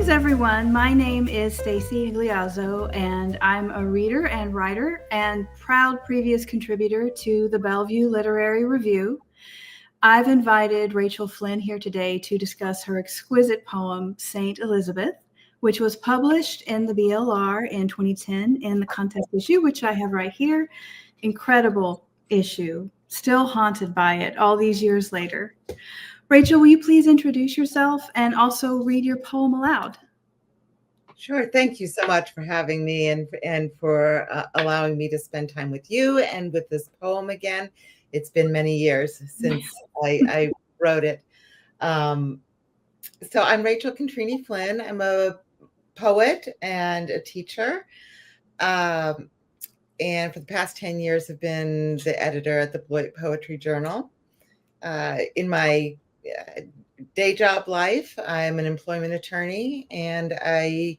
Greetings, everyone. My name is Stacy Nigliazzo, and I'm a reader and writer and proud previous contributor to the Bellevue Literary Review. I've invited Rachel Flynn here today to discuss her exquisite poem, St. Elizabeth, which was published in the BLR in 2010 in the contest issue, which I have right here. Incredible issue, still haunted by it all these years later. Rachel, will you please introduce yourself and also read your poem aloud? Sure. Thank you so much for having me and for allowing me to spend time with you and with this poem again. It's been many years since I wrote it. So I'm Rachel Contreni Flynn. I'm a poet and a teacher. And for the past 10 years, have been the editor at the Beloit Poetry Journal. In my day job life, I'm an employment attorney, and I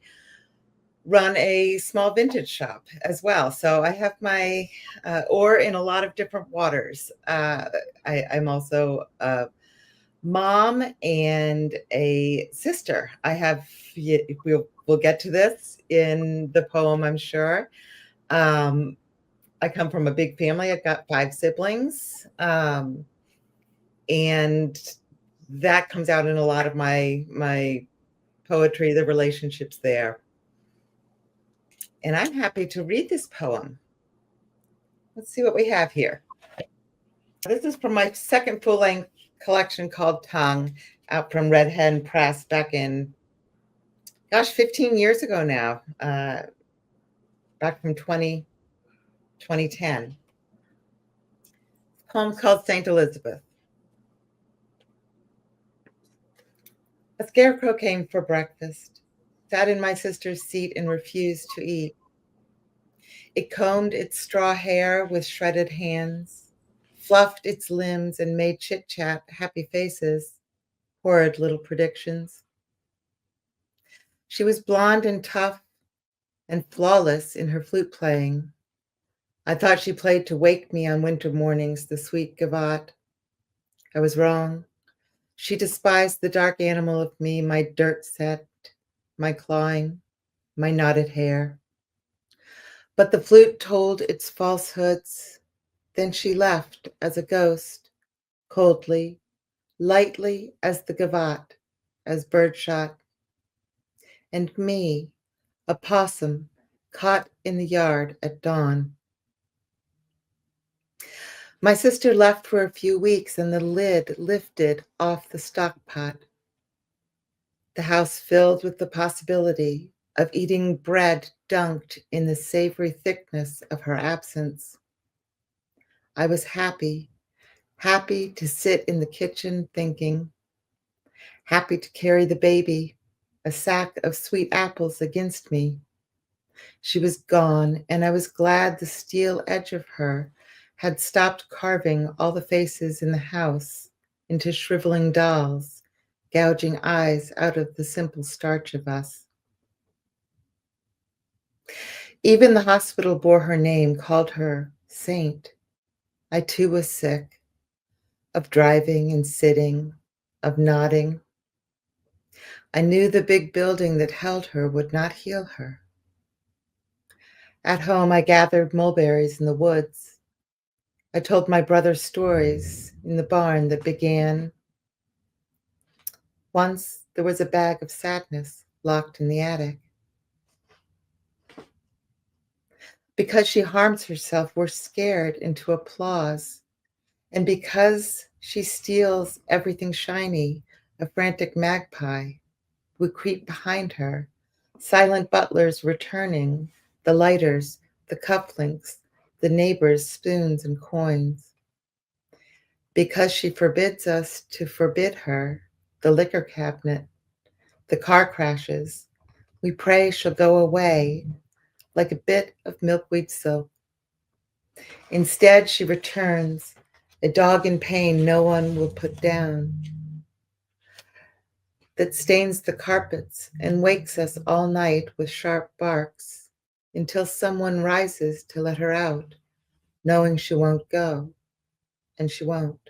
run a small vintage shop as well. So I have my oar in a lot of different waters. I'm also a mom and a sister. We'll get to this in the poem, I'm sure. I come from a big family. I've got 5 siblings. And that comes out in a lot of my poetry, the relationships there. And I'm happy to read this poem. Let's see what we have here. This is from my second full-length collection called Tongue, out from Red Hen Press back in, 15 years ago now, back from 2010. The poem's called St. Elizabeth. A scarecrow came for breakfast, sat in my sister's seat and refused to eat. It combed its straw hair with shredded hands, fluffed its limbs and made chit-chat, happy faces, horrid little predictions. She was blonde and tough and flawless in her flute playing. I thought she played to wake me on winter mornings, the sweet gavotte. I was wrong. She despised the dark animal of me, my dirt set, my clawing, my knotted hair. But the flute told its falsehoods. Then she left as a ghost, coldly, lightly as the gavotte, as birdshot. And me, a possum, caught in the yard at dawn. My sister left for a few weeks and the lid lifted off the stock pot. The house filled with the possibility of eating bread dunked in the savory thickness of her absence. I was happy to sit in the kitchen thinking, happy to carry the baby, a sack of sweet apples against me. She was gone, and I was glad the steel edge of her had stopped carving all the faces in the house into shriveling dolls, gouging eyes out of the simple starch of us. Even the hospital bore her name, called her Saint. I too was sick, of driving and sitting, of nodding. I knew the big building that held her would not heal her. At home, I gathered mulberries in the woods. I told my brother stories in the barn that began, once there was a bag of sadness locked in the attic. Because she harms herself, we're scared into applause. And because she steals everything shiny, a frantic magpie, we creep behind her, silent butlers returning, the lighters, the cufflinks, the neighbors' spoons and coins. Because she forbids us to forbid her, the liquor cabinet, the car crashes, we pray she'll go away like a bit of milkweed silk. Instead, she returns, a dog in pain no one will put down, that stains the carpets and wakes us all night with sharp barks until someone rises to let her out, knowing she won't go, and she won't.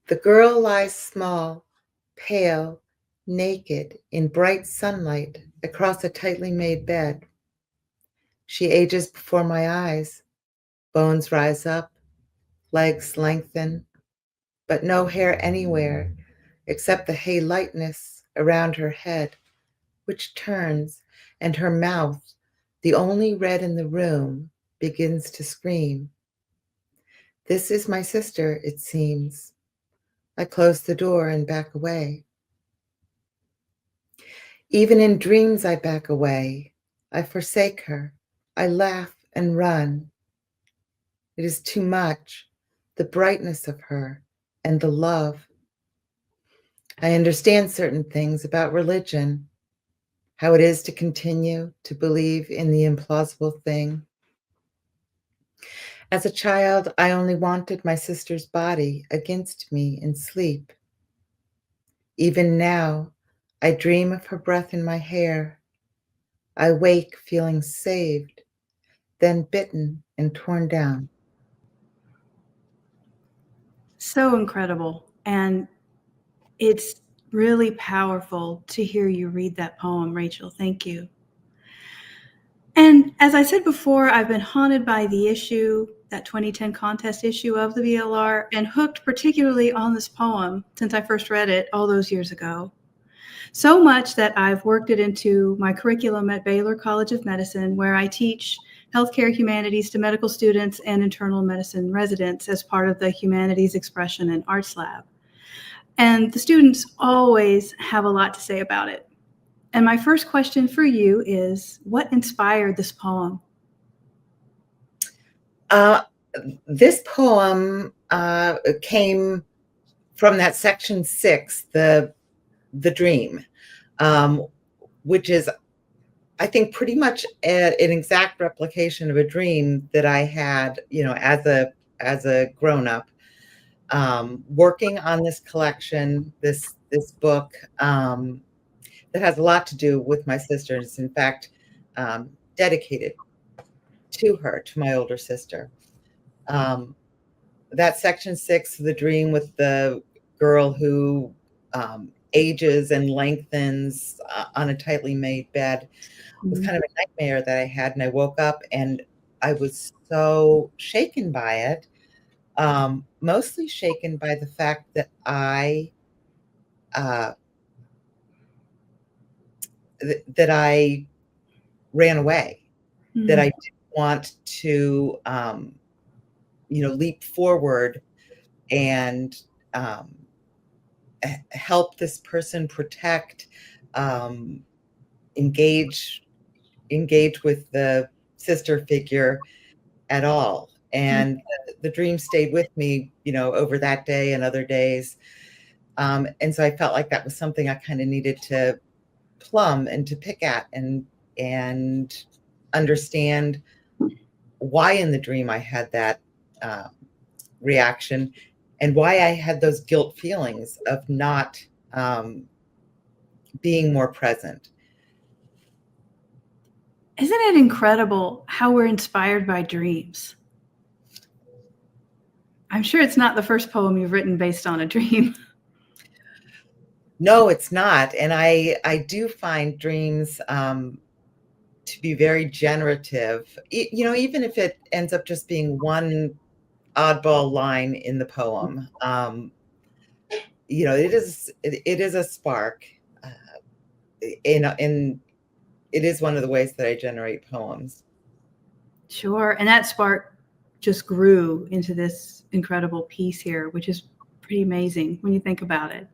The girl lies small, pale, naked in bright sunlight across a tightly made bed. She ages before my eyes. Bones rise up, legs lengthen, but no hair anywhere except the hay lightness around her head, which turns, and her mouth, the only red in the room, begins to scream. This is my sister, it seems. I close the door and back away. Even in dreams, I back away. I forsake her. I laugh and run. It is too much, the brightness of her and the love. I understand certain things about religion, how it is to continue to believe in the implausible thing. As a child, I only wanted my sister's body against me in sleep. Even now, I dream of her breath in my hair. I wake feeling saved, then bitten and torn down. So incredible. And it's really powerful to hear you read that poem, Rachel. Thank you. And as I said before, I've been haunted by the issue, that 2010 contest issue of the BLR, and hooked particularly on this poem since I first read it all those years ago. So much that I've worked it into my curriculum at Baylor College of Medicine, where I teach healthcare humanities to medical students and internal medicine residents as part of the Humanities Expression and Arts Lab. And the students always have a lot to say about it. And my first question for you is, what inspired this poem? This poem came from that section 6, the dream, which is, I think, pretty much an exact replication of a dream that I had, as a grown up, working on this collection, this book that has a lot to do with my sister. It's in fact dedicated to her, to my older sister. That section 6, the dream with the girl who ages and lengthens on a tightly made bed, was kind of a nightmare that I had. And I woke up and I was so shaken by it, mostly shaken by the fact that that I ran away, that I didn't want to, leap forward and help this person protect, engage with the sister figure at all. And the dream stayed with me, over that day and other days. And so I felt like that was something I kind of needed to plumb and to pick at and understand why in the dream I had that reaction, and why I had those guilt feelings of not being more present. Isn't it incredible how we're inspired by dreams? I'm sure it's not the first poem you've written based on a dream. No, it's not. And I do find dreams to be very generative, even if it ends up just being one oddball line in the poem. It is a spark, and it is one of the ways that I generate poems. Sure. And that spark just grew into this incredible piece here, which is pretty amazing when you think about it.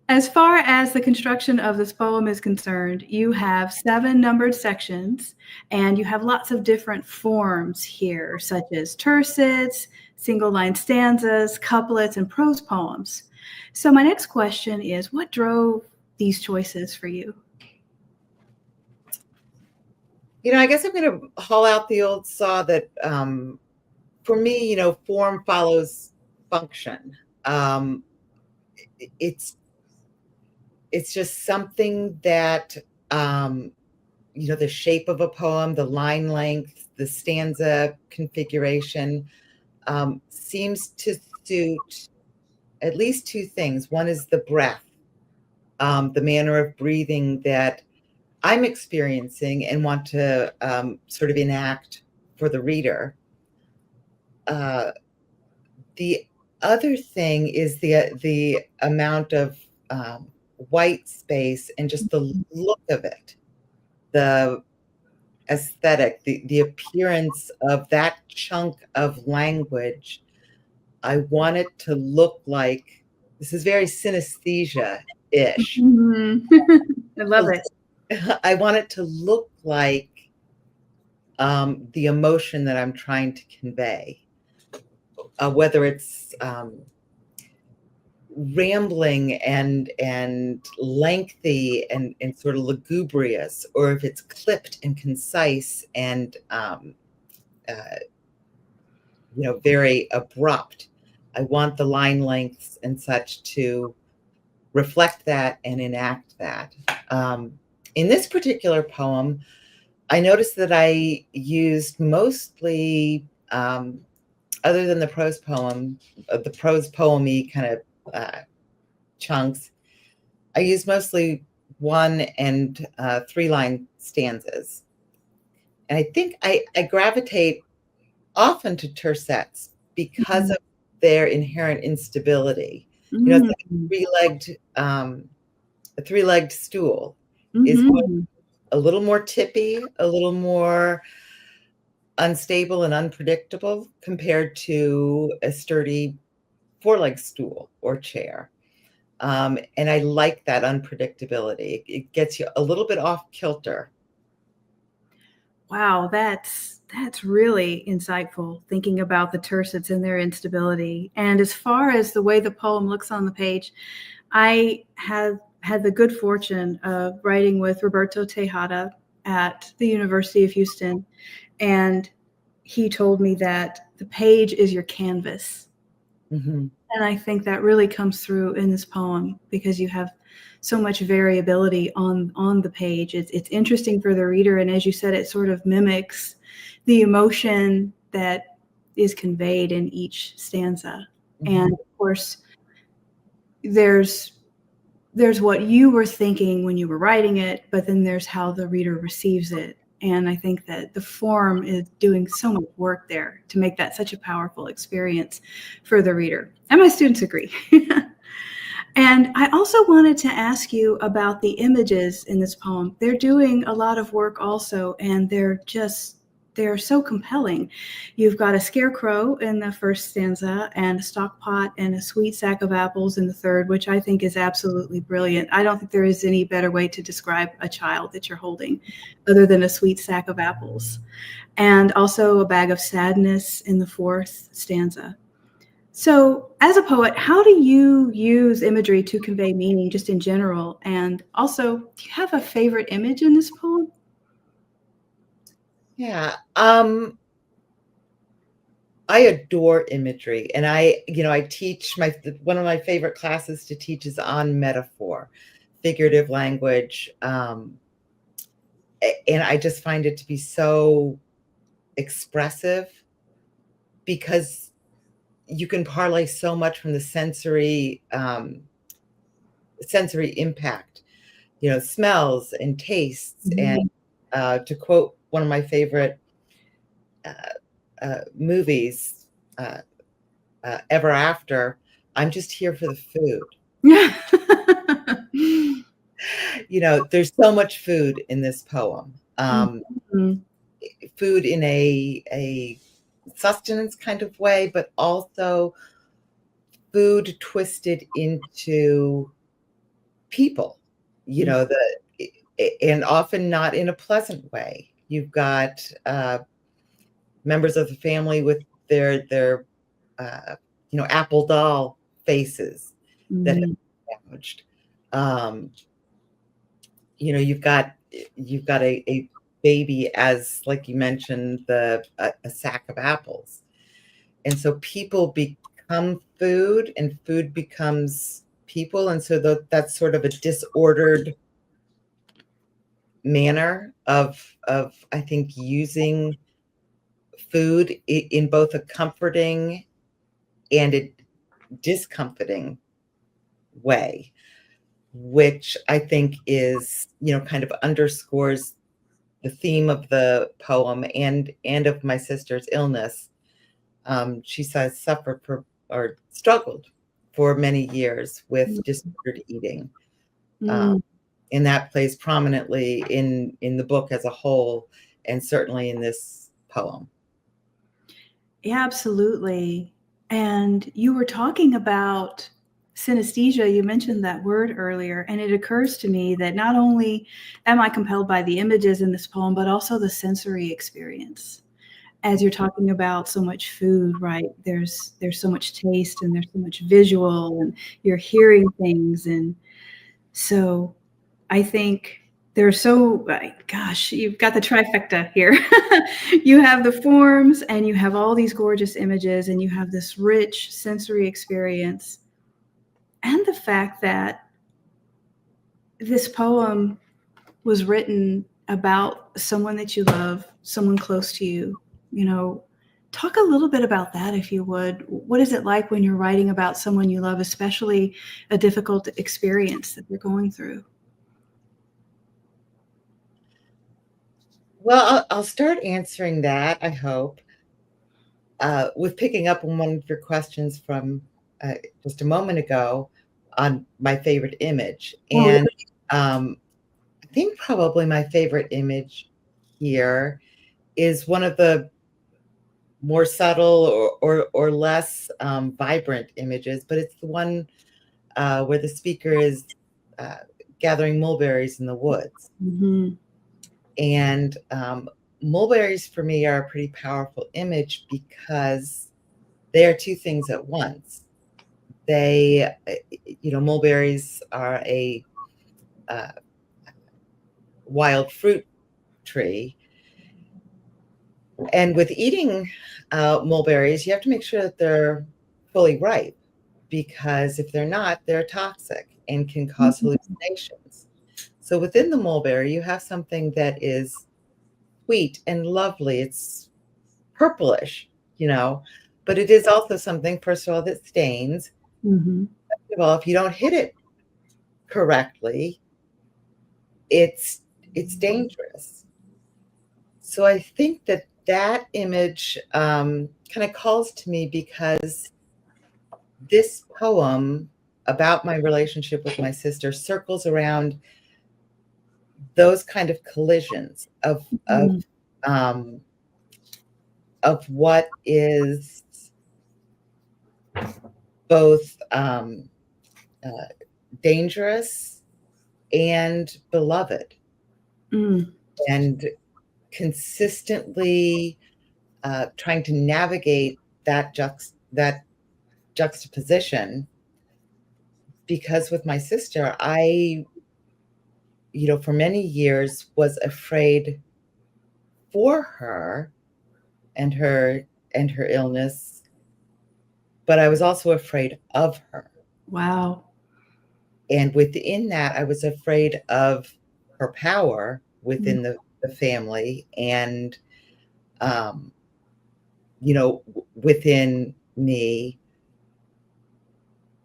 As far as the construction of this poem is concerned, you have 7 numbered sections, and you have lots of different forms here, such as tercets, single-line stanzas, couplets, and prose poems. So my next question is, what drove these choices for you? I guess I'm going to haul out the old saw that for me, form follows function. It's just something that, the shape of a poem, the line length, the stanza configuration seems to suit at least 2 things. One is the breadth the manner of breathing that I'm experiencing and want to sort of enact for the reader. The other thing is the amount of white space and just the look of it, the aesthetic, the appearance of that chunk of language. I want it to look like, this is very synesthesia-ish. Mhm. I love it. I want it to look like the emotion that I'm trying to convey, whether it's rambling and lengthy and sort of lugubrious, or if it's clipped and concise and very abrupt. I want the line lengths and such to reflect that and enact that. In this particular poem, I noticed that I used mostly, other than the prose poem-y kind of chunks, I used mostly 1 and 3 line stanzas. And I think I gravitate often to tercets because of their inherent instability. It's like a three-legged stool is a little more tippy, a little more unstable and unpredictable compared to a sturdy 4-legged stool or chair. And I like that unpredictability. It gets you a little bit off kilter. Wow, that's really insightful, thinking about the tercets and their instability. And as far as the way the poem looks on the page, I have had the good fortune of writing with Roberto Tejada at the University of Houston, and he told me that the page is your canvas. Mm-hmm. And I think that really comes through in this poem because you have so much variability on the page. It's interesting for the reader, and as you said, it sort of mimics the emotion that is conveyed in each stanza. Mm-hmm. And of course, there's what you were thinking when you were writing it, but then there's how the reader receives it. And I think that the form is doing so much work there to make that such a powerful experience for the reader. And my students agree. And I also wanted to ask you about the images in this poem. They're doing a lot of work also, and they're so compelling. You've got a scarecrow in the first stanza and a stock pot and a sweet sack of apples in the third, which I think is absolutely brilliant. I don't think there is any better way to describe a child that you're holding other than a sweet sack of apples. And also a bag of sadness in the fourth stanza. So as a poet, how do you use imagery to convey meaning just in general? And also, do you have a favorite image in this poem? Yeah. I adore imagery, and I teach one of my favorite classes to teach is on metaphor, figurative language. And I just find it to be so expressive because you can parlay so much from the sensory impact, smells and tastes. Mm-hmm. And to quote one of my favorite movies, Ever After, I'm just here for the food. There's so much food in this poem. Mm-hmm. Food in a sustenance kind of way, but also food twisted into people, and often not in a pleasant way. You've got members of the family with their apple doll faces that have been damaged. You've got a baby, as like you mentioned, a sack of apples, and so people become food, and food becomes people, and so that's sort of a disordered manner of I think using food in both a comforting and a discomforting way. which I think is, kind of underscores the theme of the poem and of my sister's illness. She says suffered or struggled for many years with disordered eating. Mm. And that plays prominently in the book as a whole, and certainly in this poem. Yeah, absolutely. And you were talking about synesthesia. You mentioned that word earlier, and it occurs to me that not only am I compelled by the images in this poem, but also the sensory experience. As you're talking about so much food, right? There's so much taste and there's so much visual, and you're hearing things. And so I think there's gosh, you've got the trifecta here. You have the forms and you have all these gorgeous images and you have this rich sensory experience. And the fact that this poem was written about someone that you love, someone close to you, talk a little bit about that, if you would. What is it like when you're writing about someone you love, especially a difficult experience that they're going through? Well, I'll start answering that, I hope, with picking up on one of your questions from just a moment ago on my favorite image. Oh, And I think probably my favorite image here is one of the more subtle or less vibrant images, but it's the one where the speaker is gathering mulberries in the woods. mm-hmm. And mulberries for me are a pretty powerful image because they are two things at once. They, mulberries are a wild fruit tree. And with eating mulberries, you have to make sure that they're fully ripe, because if they're not, they're toxic and can cause hallucinations. So within the mulberry, you have something that is sweet and lovely. It's purplish, but it is also something, first of all, that stains. Mm-hmm. Second of all, if you don't hit it correctly, it's dangerous. So I think that image kind of calls to me because this poem about my relationship with my sister circles around those kind of collisions of what is both dangerous and beloved, and consistently trying to navigate that juxtaposition. Because with my sister, I, for many years was afraid for her and her illness, but I was also afraid of her. Wow. And within that, I was afraid of her power within the family, and within me.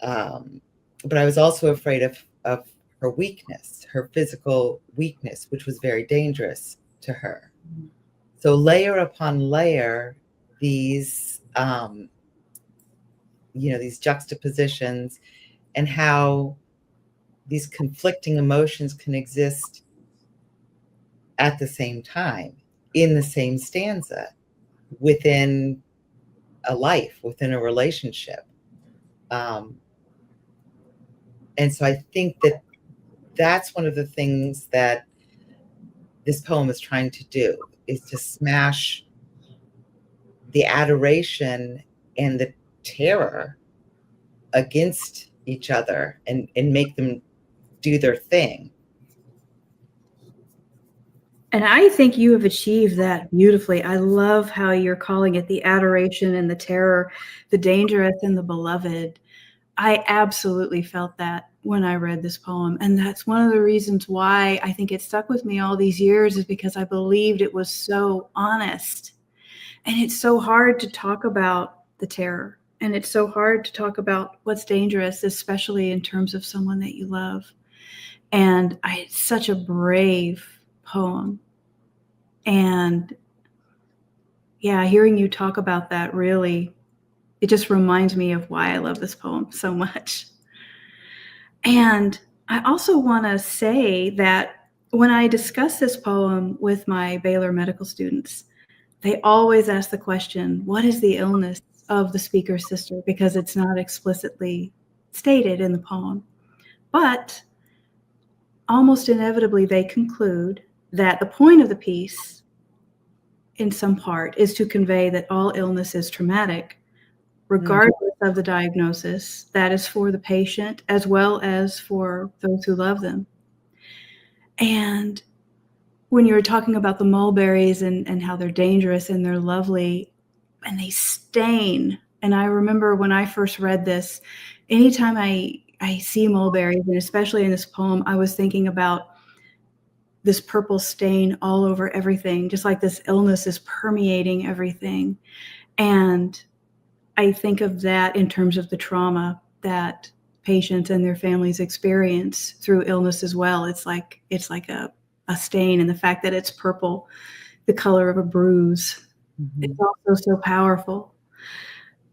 But I was also afraid of her weakness, her physical weakness, which was very dangerous to her. So layer upon layer, these these juxtapositions, and how these conflicting emotions can exist at the same time in the same stanza within a life, within a relationship. And so I think that's one of the things that this poem is trying to do, is to smash the adoration and the terror against each other and make them do their thing. And I think you have achieved that beautifully. I love how you're calling it the adoration and the terror, the dangerous and the beloved. I absolutely felt that when I read this poem. And that's one of the reasons why I think it stuck with me all these years, is because I believed it was so honest. And it's so hard to talk about the terror. And it's so hard to talk about what's dangerous, especially in terms of someone that you love. And it's such a brave poem. And yeah, hearing you talk about that really, it just reminds me of why I love this poem so much. And I also want to say that when I discuss this poem with my Baylor medical students, they always ask the question, what is the illness of the speaker's sister? Because it's not explicitly stated in the poem. But almost inevitably, they conclude that the point of the piece, in some part, is to convey that all illness is traumatic, regardless of the diagnosis. That is for the patient as well as for those who love them. And when you were talking about the mulberries and how they're dangerous and they're lovely and they stain. And I remember when I first read this, anytime I see mulberries, and especially in this poem, I was thinking about this purple stain all over everything, just like this illness is permeating everything. And I think of that in terms of the trauma that patients and their families experience through illness as well. It's like a stain, and the fact that it's purple, the color of a bruise, it's also so powerful.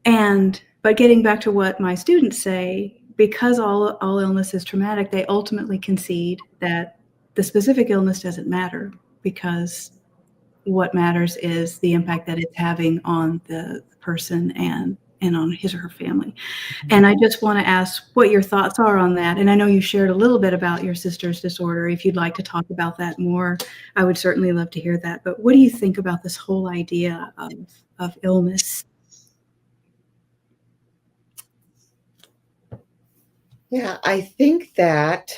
But getting back to what my students say, because all illness is traumatic, they ultimately concede that the specific illness doesn't matter, because what matters is the impact that it's having on the person and on his or her family. And I just want to ask what your thoughts are on that. And I know you shared a little bit about your sister's disorder. If you'd like to talk about that more, I would certainly love to hear that. But what do you think about this whole idea of illness? Yeah, I think that,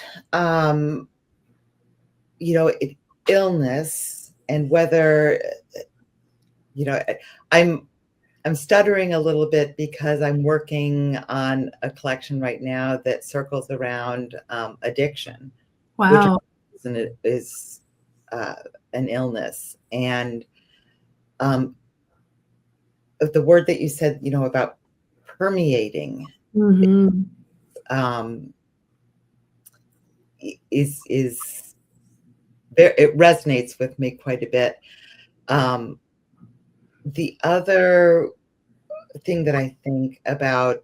illness, and whether, I'm stuttering a little bit because I'm working on a collection right now that circles around addiction, Wow. which is an illness. And the word that you said, about permeating, Mm-hmm. is there. It resonates with me quite a bit. The other thing that I think about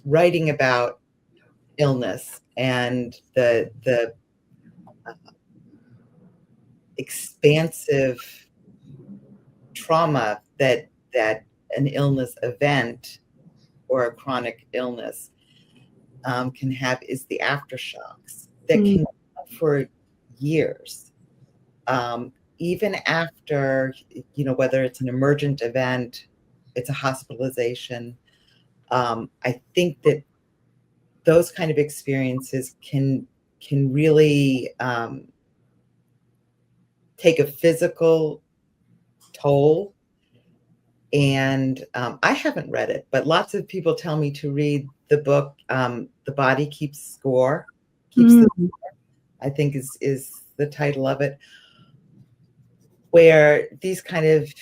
writing about illness and the expansive trauma that an illness event or a chronic illness can have is the aftershocks that can go for years. Even after, whether it's an emergent event, it's a hospitalization. I think that those kind of experiences can really take a physical toll. And I haven't read it, but lots of people tell me to read the book, The Body Keeps Score, the score, I think is the title of it, where these kind of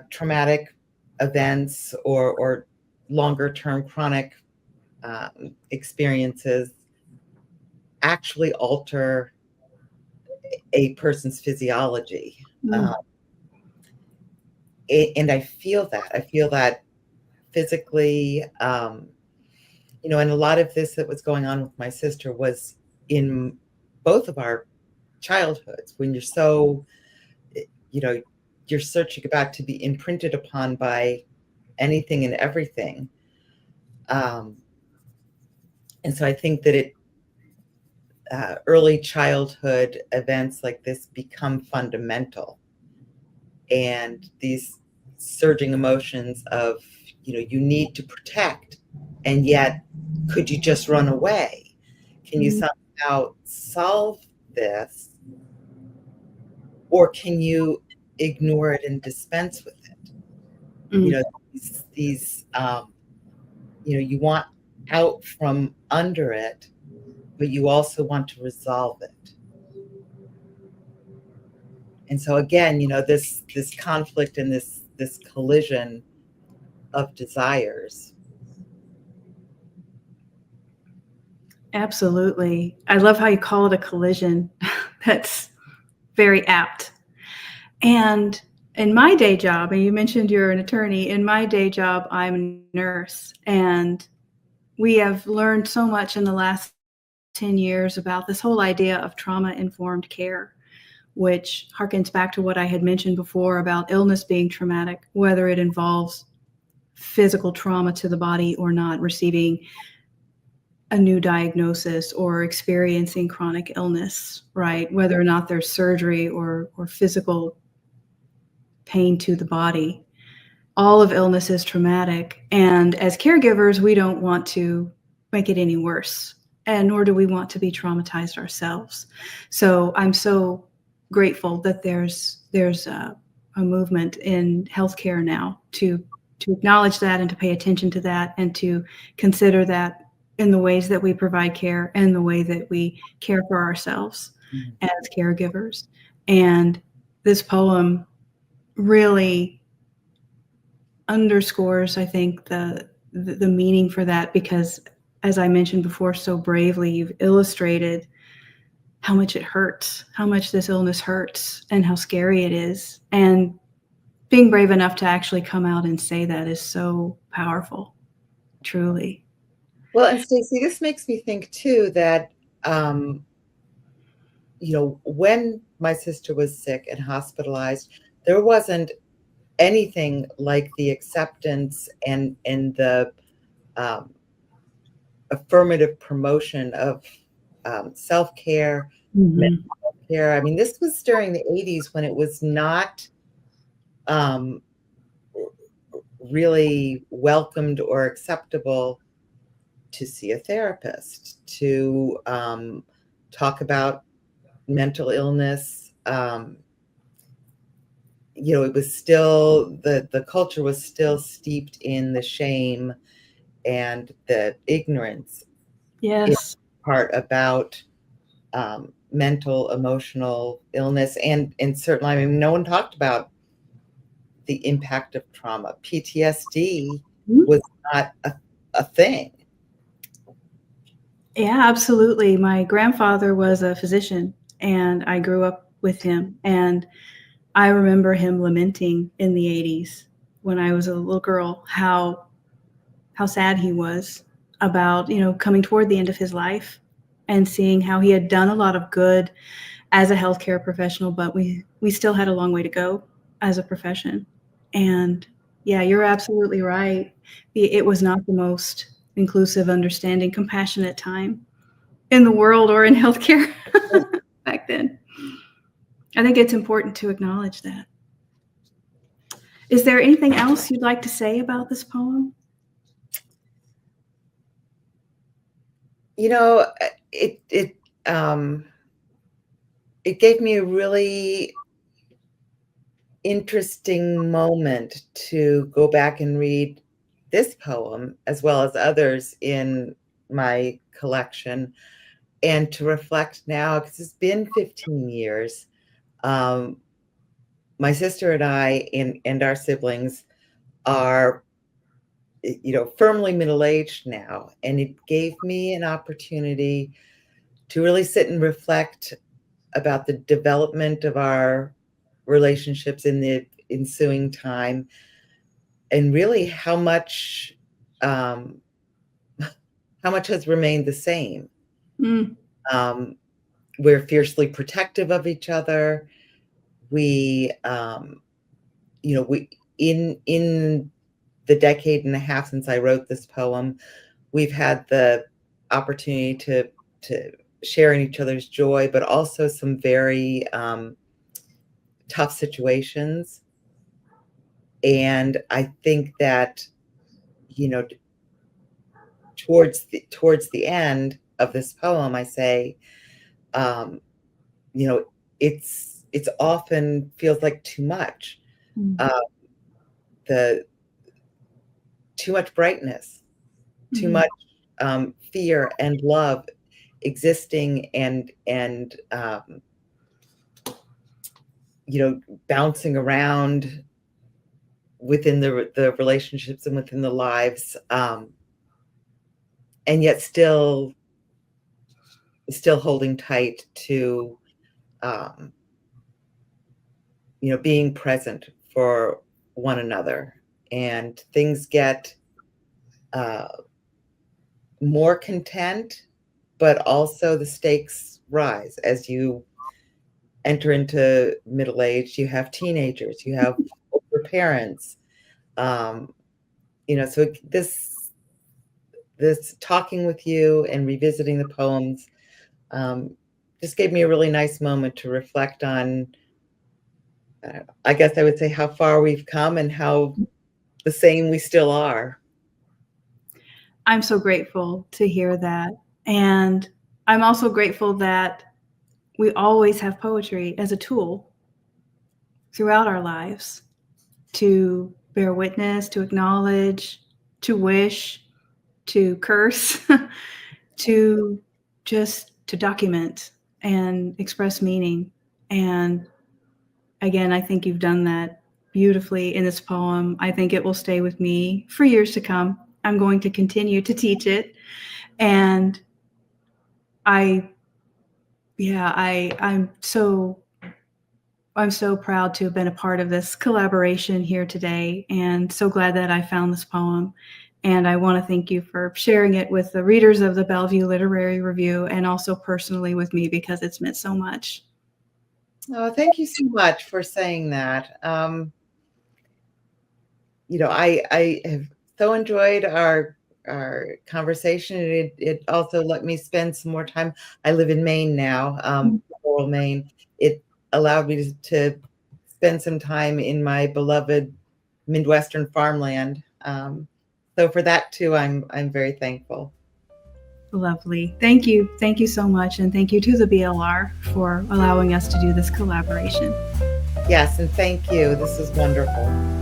traumatic events or longer term chronic experiences actually alter a person's physiology. And I feel that physically, and a lot of this that was going on with my sister was in both of our childhoods, when you're so, you're searching about to be imprinted upon by anything and everything. And so I think that early childhood events like this become fundamental. And these surging emotions of, you need to protect, and yet, could you just run away? Can you somehow solve this? Or can you ignore it and dispense with it? These you want out from under it, but you also want to resolve it. And so again, this conflict and this collision of desires. Absolutely. I love how you call it a collision. That's very apt. And in my day job, and you mentioned you're an attorney, in my day job, I'm a nurse. And we have learned so much in the last 10 years about this whole idea of trauma-informed care, which harkens back to what I had mentioned before about illness being traumatic, whether it involves physical trauma to the body or not, receiving a new diagnosis or experiencing chronic illness, right? Whether or not there's surgery or physical pain to the body. All of illness is traumatic. And as caregivers, we don't want to make it any worse, and nor do we want to be traumatized ourselves. So I'm so grateful that there's a movement in healthcare now to acknowledge that and to pay attention to that and to consider that in the ways that we provide care and the way that we care for ourselves as caregivers. And this poem really underscores, I think, the meaning for that, because as I mentioned before, so bravely, you've illustrated how much it hurts, how much this illness hurts, and how scary it is. And being brave enough to actually come out and say that is so powerful, truly. Well, and Stacy, this makes me think too that, when my sister was sick and hospitalized, there wasn't anything like the acceptance and the affirmative promotion of self-care, mental care. I mean, this was during the 80s when it was not really welcomed or acceptable to see a therapist, to talk about mental illness. It was still, the culture was still steeped in the shame and the ignorance. Yes. Part about mental, emotional illness. And certainly, I mean, no one talked about the impact of trauma. PTSD was not a thing. Yeah, absolutely. My grandfather was a physician, and I grew up with him. And I remember him lamenting in the 80s when I was a little girl how sad he was about, coming toward the end of his life and seeing how he had done a lot of good as a healthcare professional, but we still had a long way to go as a profession. And yeah, you're absolutely right. It was not the most inclusive, understanding, compassionate time in the world or in healthcare back then. I think it's important to acknowledge that. Is there anything else you'd like to say about this poem? It gave me a really interesting moment to go back and read this poem as well as others in my collection, and to reflect now, because it's been 15 years. My sister and I and our siblings are firmly middle-aged now, and it gave me an opportunity to really sit and reflect about the development of our relationships in the ensuing time, and really how much has remained the same. We're fiercely protective of each other. We in the decade and a half since I wrote this poem, we've had the opportunity to share in each other's joy, but also some very tough situations. And I think that, towards the end of this poem, I say, it's often feels like too much, too much brightness, too much fear and love existing and bouncing around within the relationships and within the lives, and yet still still holding tight to, being present for one another. And things get uh, more content, but also the stakes rise as you enter into middle age. You have teenagers, you have older parents. So this talking with you and revisiting the poems just gave me a really nice moment to reflect on, I guess I would say, how far we've come and how the same we still are. I'm so grateful to hear that. And I'm also grateful that we always have poetry as a tool throughout our lives to bear witness, to acknowledge, to wish, to curse, to document and express meaning. And again, I think you've done that beautifully in this poem. I think it will stay with me for years to come. I'm going to continue to teach it. And I'm so proud to have been a part of this collaboration here today, and so glad that I found this poem. And I want to thank you for sharing it with the readers of the Bellevue Literary Review, and also personally with me, because it's meant so much. Oh, thank you so much for saying that. I have so enjoyed our conversation. It also let me spend some more time. I live in Maine now, rural Maine. It allowed me to spend some time in my beloved Midwestern farmland. So for that too, I'm very thankful. Lovely. Thank you. Thank you so much. And thank you to the BLR for allowing us to do this collaboration. Yes, and thank you. This is wonderful.